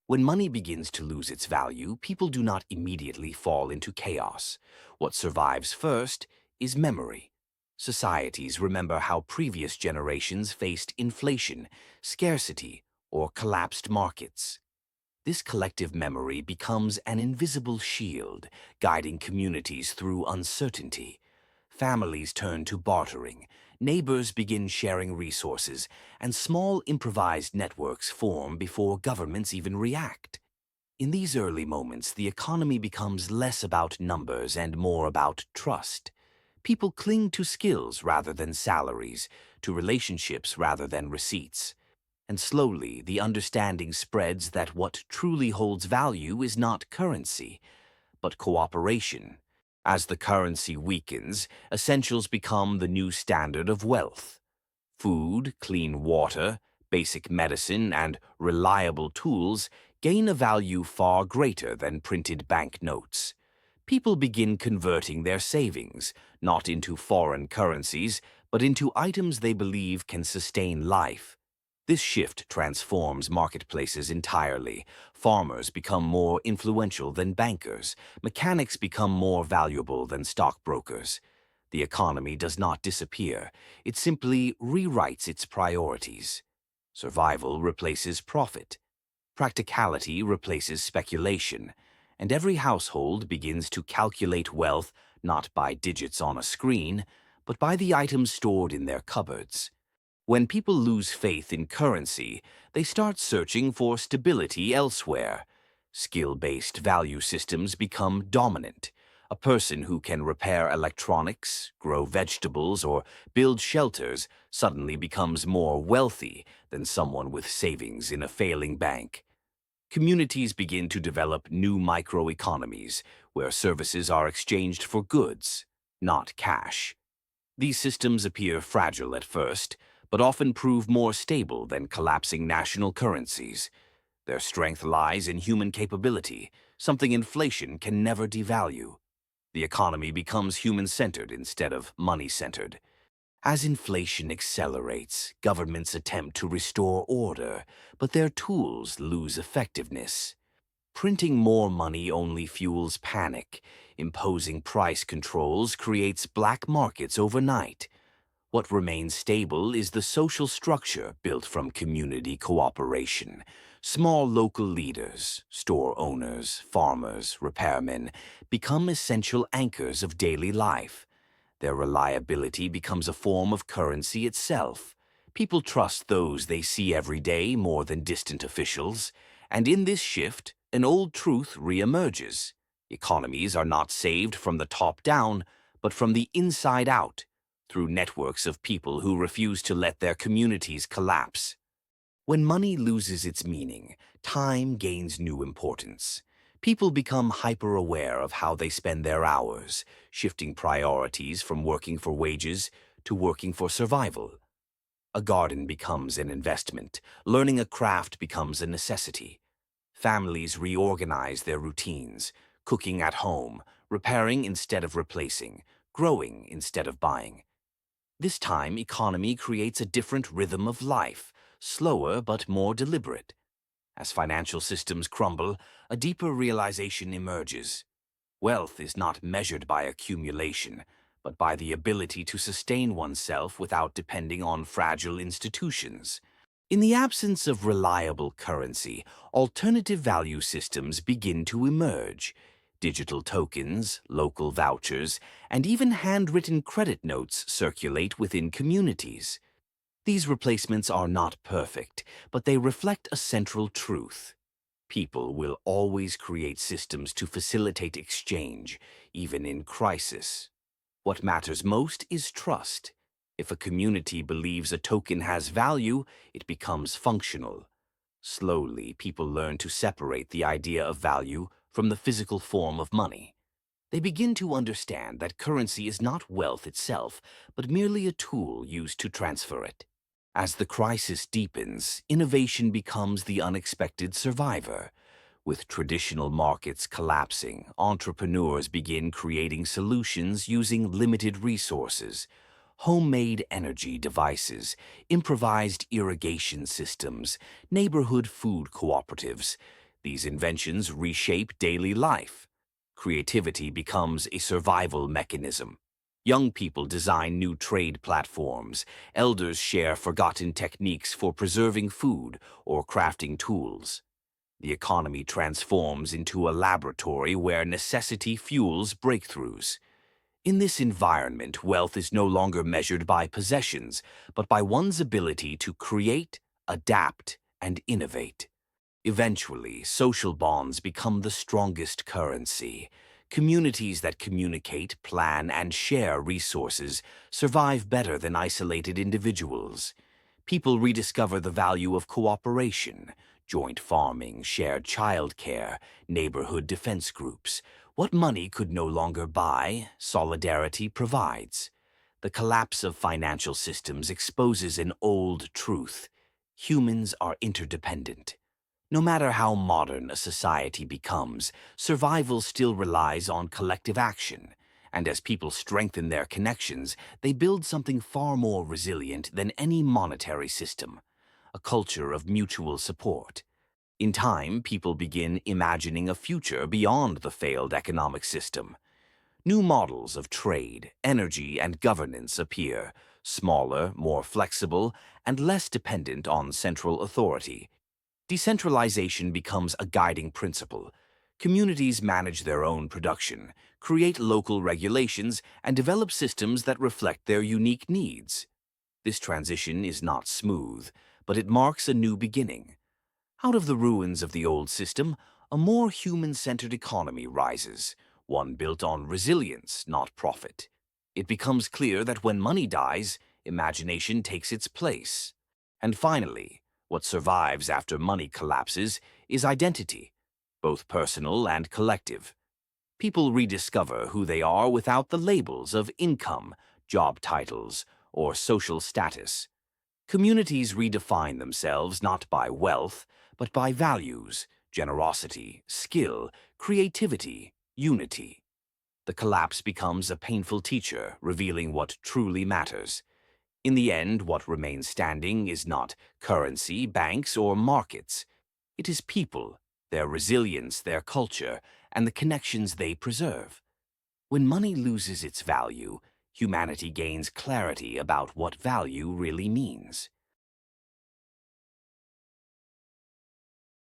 When money begins to lose its value, people do not immediately fall into chaos. What survives first is memory. Societies remember how previous generations faced inflation, scarcity, or collapsed markets. This collective memory becomes an invisible shield, guiding communities through uncertainty. Families turn to bartering, neighbors begin sharing resources, and small improvised networks form before governments even react. In these early moments, the economy becomes less about numbers and more about trust. People cling to skills rather than salaries, to relationships rather than receipts. And slowly, the understanding spreads that what truly holds value is not currency, but cooperation. As the currency weakens, essentials become the new standard of wealth. Food, clean water, basic medicine, and reliable tools gain a value far greater than printed banknotes. People begin converting their savings, not into foreign currencies, but into items they believe can sustain life. This shift transforms marketplaces entirely. Farmers become more influential than bankers. Mechanics become more valuable than stockbrokers. The economy does not disappear. It simply rewrites its priorities. Survival replaces profit. Practicality replaces speculation. And every household begins to calculate wealth not by digits on a screen, but by the items stored in their cupboards. When people lose faith in currency, they start searching for stability elsewhere. Skill-based value systems become dominant. A person who can repair electronics, grow vegetables, or build shelters suddenly becomes more wealthy than someone with savings in a failing bank. Communities begin to develop new microeconomies where services are exchanged for goods, not cash. These systems appear fragile at first, but often prove more stable than collapsing national currencies. Their strength lies in human capability, something inflation can never devalue. The economy becomes human-centered instead of money-centered. As inflation accelerates, governments attempt to restore order, but their tools lose effectiveness. Printing more money only fuels panic. Imposing price controls creates black markets overnight. What remains stable is the social structure built from community cooperation. Small local leaders, store owners, farmers, repairmen become essential anchors of daily life. Their reliability becomes a form of currency itself. People trust those they see every day more than distant officials, and in this shift, an old truth reemerges. Economies are not saved from the top down, but from the inside out, through networks of people who refuse to let their communities collapse. When money loses its meaning, time gains new importance. People become hyper-aware of how they spend their hours, shifting priorities from working for wages to working for survival. A garden becomes an investment. Learning a craft becomes a necessity. Families reorganize their routines, cooking at home, repairing instead of replacing, growing instead of buying. This time, economy creates a different rhythm of life, slower but more deliberate. As financial systems crumble, a deeper realization emerges. Wealth is not measured by accumulation, but by the ability to sustain oneself without depending on fragile institutions. In the absence of reliable currency, alternative value systems begin to emerge. Digital tokens, local vouchers, and even handwritten credit notes circulate within communities. These replacements are not perfect, but they reflect a central truth. People will always create systems to facilitate exchange, even in crisis. What matters most is trust. If a community believes a token has value, it becomes functional. Slowly, people learn to separate the idea of value from the physical form of money. They begin to understand that currency is not wealth itself, but merely a tool used to transfer it. As the crisis deepens, innovation becomes the unexpected survivor. With traditional markets collapsing, entrepreneurs begin creating solutions using limited resources. Homemade energy devices, improvised irrigation systems, neighborhood food cooperatives. These inventions reshape daily life. Creativity becomes a survival mechanism. Young people design new trade platforms. Elders share forgotten techniques for preserving food or crafting tools. The economy transforms into a laboratory where necessity fuels breakthroughs. In this environment, wealth is no longer measured by possessions, but by one's ability to create, adapt, and innovate. Eventually, social bonds become the strongest currency. Communities that communicate, plan, and share resources survive better than isolated individuals. People rediscover the value of cooperation, joint farming, shared childcare, neighborhood defense groups. What money could no longer buy, solidarity provides. The collapse of financial systems exposes an old truth. Humans are interdependent. No matter how modern a society becomes, survival still relies on collective action. And as people strengthen their connections, they build something far more resilient than any monetary system, a culture of mutual support. In time, people begin imagining a future beyond the failed economic system. New models of trade, energy, and governance appear, smaller, more flexible, and less dependent on central authority. Decentralization becomes a guiding principle. Communities manage their own production, create local regulations, and develop systems that reflect their unique needs. This transition is not smooth, but it marks a new beginning. Out of the ruins of the old system, a more human-centered economy rises, one built on resilience, not profit. It becomes clear that when money dies, imagination takes its place. And finally, what survives after money collapses is identity, both personal and collective. People rediscover who they are without the labels of income, job titles, or social status. Communities redefine themselves not by wealth, but by values, generosity, skill, creativity, unity. The collapse becomes a painful teacher, revealing what truly matters. In the end, what remains standing is not currency, banks, or markets. It is people, their resilience, their culture, and the connections they preserve. When money loses its value, humanity gains clarity about what value really means.